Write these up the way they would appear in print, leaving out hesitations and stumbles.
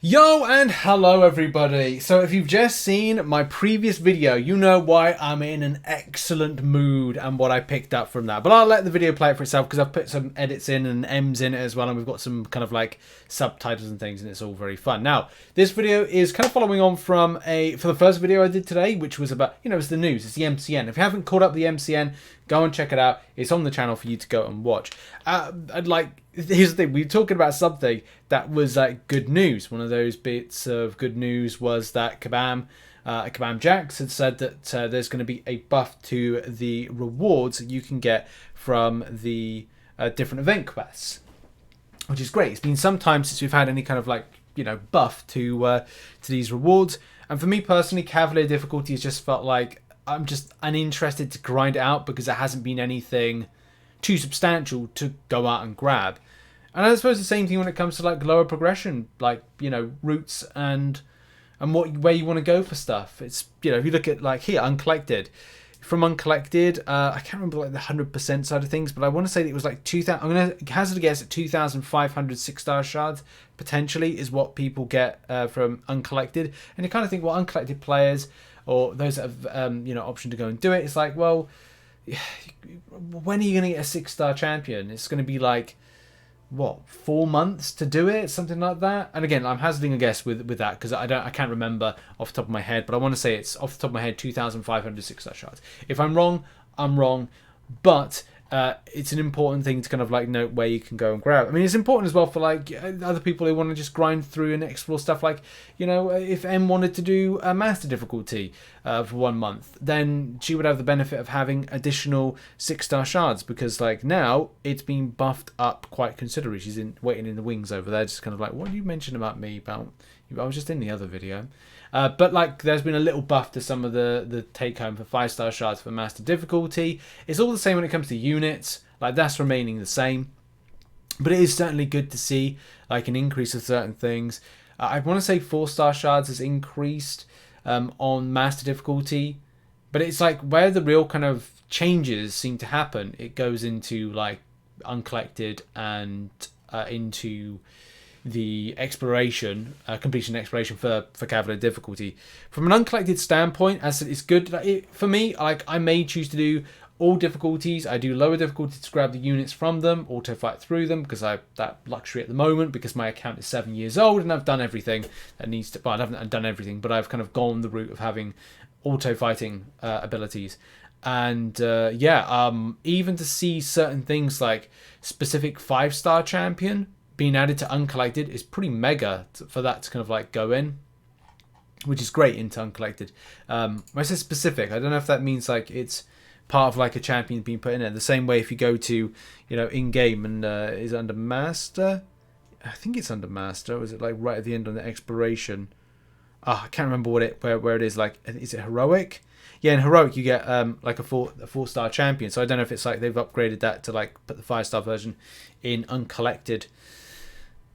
Yo and hello everybody. So if you've just seen my previous video, you know why I'm in an excellent mood and what I picked up from that. But I'll let the video play it for itself because I've put some edits in and M's in it as well, and we've got some kind of like subtitles and things, and it's all very fun. Now, this video is kind of following on from for the first video I did today, which was about, it's the news, it's the MCN. If you haven't caught up the MCN, go and check it out. It's on the channel for you to go and watch. Here's the thing, we were talking about something that was like good news. One of those bits of good news was that Kabam Jax had said that there's going to be a buff to the rewards that you can get from the different event quests, which is great. It's been some time since we've had any kind of buff to these rewards, and for me personally, Cavalier difficulty has just felt like I'm just uninterested to grind it out because there hasn't been anything too substantial to go out and grab. And I suppose the same thing when it comes to like lower progression, like routes and where you want to go for stuff. It's if you look at like here Uncollected, from Uncollected, I can't remember like the 100% side of things, but I want to say that it was like 2,000. I'm gonna hazard a guess at 2,500 6-star shards potentially is what people get from Uncollected. And you kind of think, well, Uncollected players or those that have option to go and do it, it's like, well, when are you going to get a 6-star champion? It's going to be like, what, 4 months to do it, something like that. And again, I'm hazarding a guess with that because I can't remember off the top of my head, but I want to say it's off the top of my head 2,500 6-star shards. If I'm wrong, I'm wrong, but it's an important thing to kind of like note where you can go and grab. I mean, it's important as well for like other people who want to just grind through and explore stuff. Like, if M wanted to do a master difficulty for 1 month, then she would have the benefit of having additional 6-star shards because like now it's been buffed up quite considerably. She's waiting in the wings over there, just kind of like, what did you mention about me? About I was just in the other video. But like, there's been a little buff to some of the take home for 5-star shards for master difficulty. It's all the same when it comes to units. Like, that's remaining the same. But it is certainly good to see like an increase of certain things. I want to say 4-star shards has increased on master difficulty, but it's like where the real kind of changes seem to happen. It goes into like Uncollected and into the exploration, completion exploration for Cavalier difficulty. From an Uncollected standpoint, as it's good for me. Like, I may choose to do all difficulties. I do lower difficulties to grab the units from them, auto fight through them because I have that luxury at the moment because my account is 7 years old and I've done everything that needs to. Well, I haven't done everything, but I've kind of gone the route of having auto fighting abilities. And even to see certain things like specific 5-star champion being added to Uncollected is pretty mega for that to kind of like go in, which is great into Uncollected. When I say specific, I don't know if that means like it's part of like a champion being put in there. The same way if you go to in game and is it under master? I think it's under master. Or is it like right at the end on the exploration? I can't remember where it is. Like, is it heroic? Yeah, in heroic you get like a 4-star champion. So I don't know if it's like they've upgraded that to like put the 5-star version in Uncollected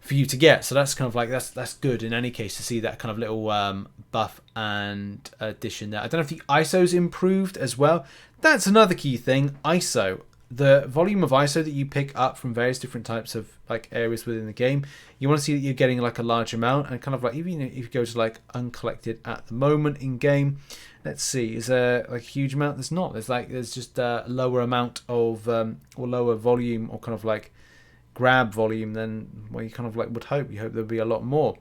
for you to get. So that's kind of like that's good in any case to see that kind of little buff and addition there. I don't know if the ISO's improved as well. That's another key thing. ISO, the volume of ISO that you pick up from various different types of like areas within the game, you want to see that you're getting like a large amount. And kind of like, even if you go to like Uncollected at the moment in game, let's see, is there like a huge amount? There's not. There's just a lower amount of or lower volume or kind of like grab volume than what you kind of like would hope. You hope there'll be a lot more.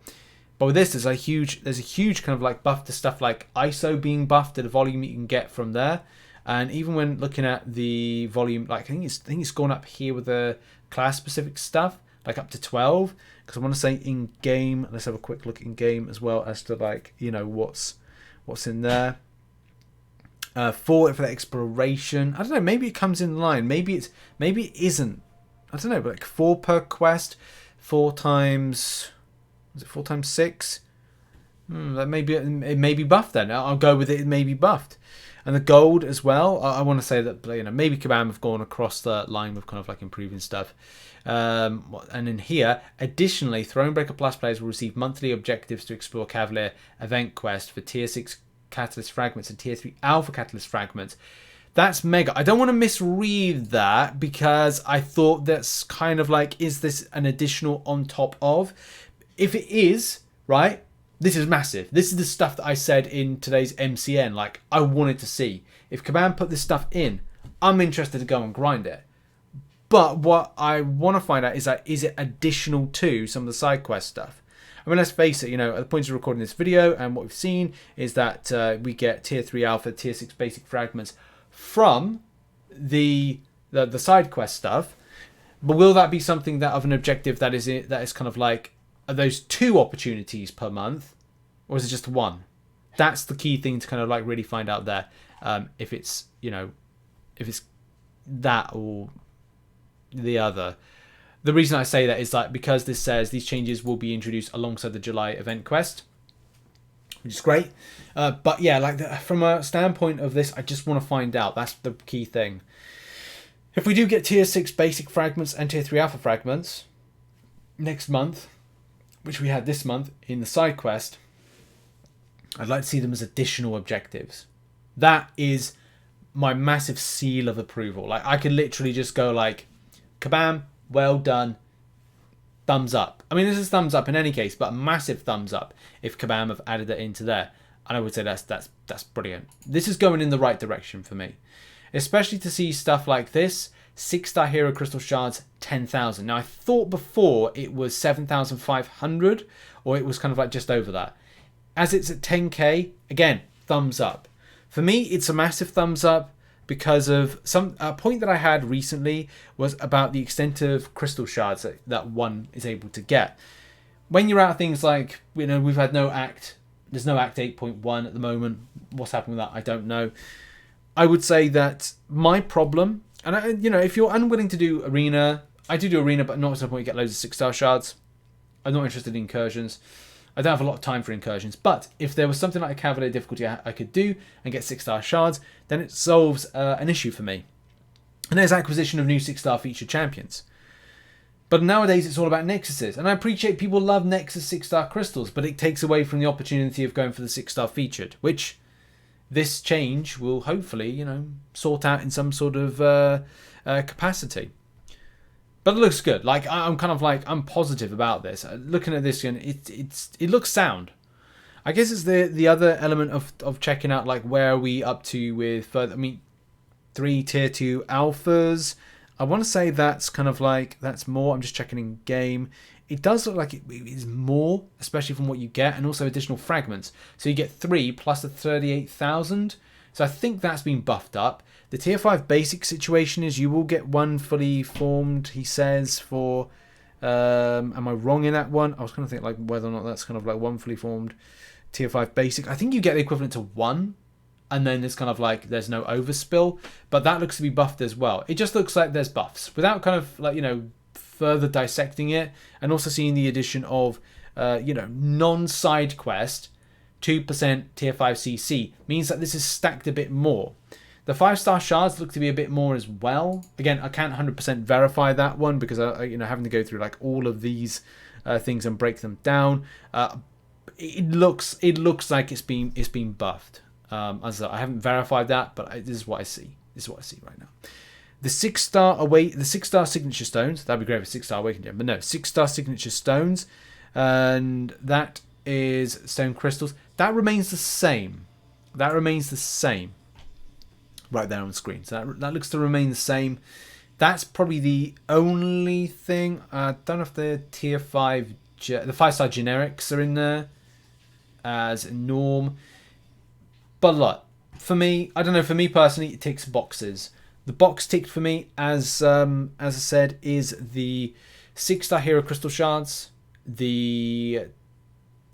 But with this, there's a huge kind of like buff to stuff like ISO being buffed to the volume you can get from there. And even when looking at the volume, like I think it's gone up here with the class specific stuff, like up to 12. Because I want to say in game, let's have a quick look in game as well as to like what's in there. For the exploration, I don't know. Maybe it comes in line. Maybe it isn't. I don't know, but like 4 per quest, 4 times. Was it 4 times 6? That it may be buffed then. I'll go with it. It may be buffed. And the gold as well. I want to say that maybe Kabam have gone across the line with kind of like improving stuff. And in here, additionally, Thronebreaker Plus players will receive monthly objectives to explore Cavalier event quest for tier 6 catalyst fragments and tier 3 alpha catalyst fragments. That's mega. I don't want to misread that because I thought that's kind of like, is this an additional on top of? If it is, right? This is massive. This is the stuff that I said in today's MCN. Like, I wanted to see. If Kabam put this stuff in, I'm interested to go and grind it. But what I want to find out is that, is it additional to some of the side quest stuff? I mean, let's face it, you know, at the point of recording this video, and what we've seen is that we get tier 3 alpha, tier 6 basic fragments from the side quest stuff. But will that be something that of an objective that is kind of like, are those 2 opportunities per month, or is it just 1? That's the key thing to kind of like really find out there. If it's, you know, if it's that or the other. The reason I say that is like because this says these changes will be introduced alongside the July event quest, which is great. But yeah, like from a standpoint of this, I just want to find out. That's the key thing. If we do get tier 6 basic fragments and tier 3 alpha fragments next month, which we had this month in the side quest, I'd like to see them as additional objectives. That is my massive seal of approval. Like, I could literally just go like, Kabam, well done, thumbs up. I mean, this is thumbs up in any case, but a massive thumbs up if Kabam have added it into there. And I would say that's brilliant. This is going in the right direction for me. Especially to see stuff like this. 6-star hero crystal shards, 10,000. Now, I thought before it was 7,500, or it was kind of like just over that. As it's at 10k, again, thumbs up. For me, it's a massive thumbs up because of a point that I had recently was about the extent of crystal shards that one is able to get. When you're at things like, you know, we've had there's no Act 8.1 at the moment. What's happening with that, I don't know. I would say that my problem, and you know, if you're unwilling to do arena, I do arena, but not to the point you get loads of 6-star shards. I'm not interested in incursions. I don't have a lot of time for incursions, but if there was something like a Cavalier difficulty I could do and get 6-star shards, then it solves an issue for me. And there's acquisition of new 6-star featured champions. But nowadays it's all about Nexuses, and I appreciate people love Nexus 6-star crystals, but it takes away from the opportunity of going for the 6-star featured, which this change will hopefully, you know, sort out in some sort of capacity. But it looks good. Like, I'm kind of like, I'm positive about this. Looking at this, and it looks sound. I guess it's the other element of checking out, like, where are we up to with further, I mean, 3 tier 2 alphas. I want to say that's kind of like, that's more. I'm just checking in game. It does look like it is more, especially from what you get, and also additional fragments. So you get 3 plus the 38,000. So I think that's been buffed up. The tier 5 basic situation is you will get 1 fully formed, he says, for... am I wrong in that one? I was kind of thinking like whether or not that's kind of like 1 fully formed tier 5 basic. I think you get the equivalent to 1. And then it's kind of like there's no overspill. But that looks to be buffed as well. It just looks like there's buffs. Without kind of like, you know, further dissecting it. And also seeing the addition of, you know, non-side quest 2% tier 5 CC. Means that this is stacked a bit more. The 5-star shards look to be a bit more as well. Again, I can't 100% verify that one because you know, having to go through like all of these things and break them down. It looks like it's been buffed. As I haven't verified that, but this is what I see. This is what I see right now. The 6-star signature stones. That'd be great for 6-star awakening gem, but no, 6-star signature stones, and that is stone crystals. That remains the same. That remains the same. Right there on the screen. So that looks to remain the same. That's probably the only thing. I don't know if the tier 5, the 5-star generics are in there as norm. But look, for me, I don't know. For me personally, it ticks boxes. The box ticked for me, as I said, is the 6-star hero crystal shards. The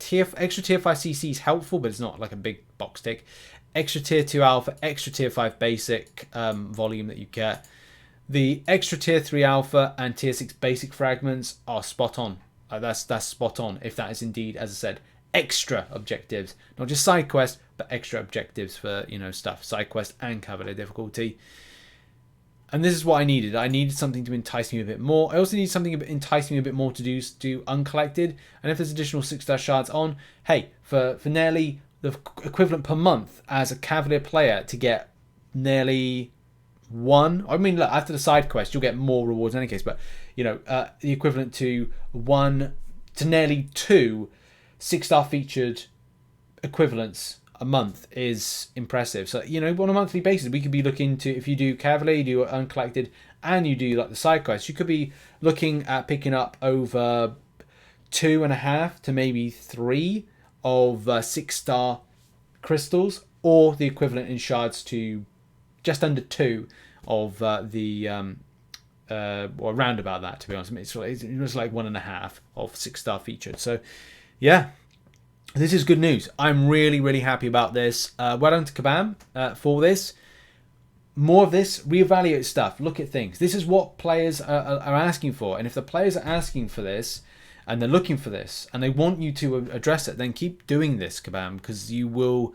extra tier 5 CC is helpful, but it's not like a big box tick. Extra tier 2 alpha, extra tier 5 basic volume that you get. The extra tier 3 alpha and tier 6 basic fragments are spot on. That's spot on, if that is indeed, as I said, extra objectives. Not just side quest, but extra objectives for, you know, stuff. Side quest and Cavalier difficulty. And this is what I needed. I needed something to entice me a bit more. I also need something to entice me a bit more to do Uncollected. And if there's additional 6-star shards on, hey, for nearly the equivalent per month as a Cavalier player to get nearly 1. I mean, look, after the side quest, you'll get more rewards in any case. But, you know, the equivalent to 1 to nearly 2 6-star featured equivalents a month is impressive. So, you know, on a monthly basis, we could be looking to, if you do Cavalier, you do Uncollected, and you do like the side quests, you could be looking at picking up over 2.5 to maybe 3 of 6-star crystals, or the equivalent in shards to just under 2 of or around about that, to be honest. It was like 1.5 of 6-star featured. So yeah, this is good news. I'm really, really happy about this. Well done to Kabam for this. More of this, reevaluate stuff, look at things. This is what players are asking for. And if the players are asking for this, and they're looking for this, and they want you to address it, then keep doing this, Kabam, because you will...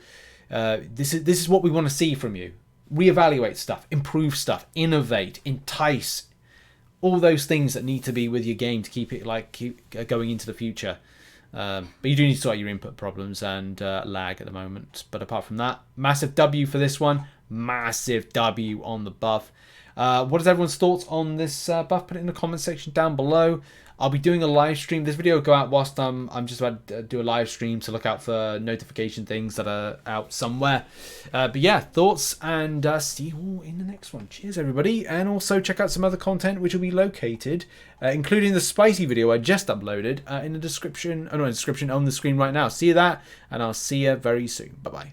this is what we want to see from you. Reevaluate stuff, improve stuff, innovate, entice, all those things that need to be with your game to keep it keep going into the future. But you do need to sort out your input problems and lag at the moment. But apart from that, massive W for this one. Massive W on the buff. What is everyone's thoughts on this buff? Put it in the comment section down below. I'll be doing a live stream. This video will go out whilst I'm just about to do a live stream, so look out for notification things that are out somewhere. But yeah, thoughts, and see you all in the next one. Cheers, everybody. And also check out some other content which will be located, including the spicy video I just uploaded in the description. Oh no, description on the screen right now. See you that, and I'll see you very soon. Bye-bye.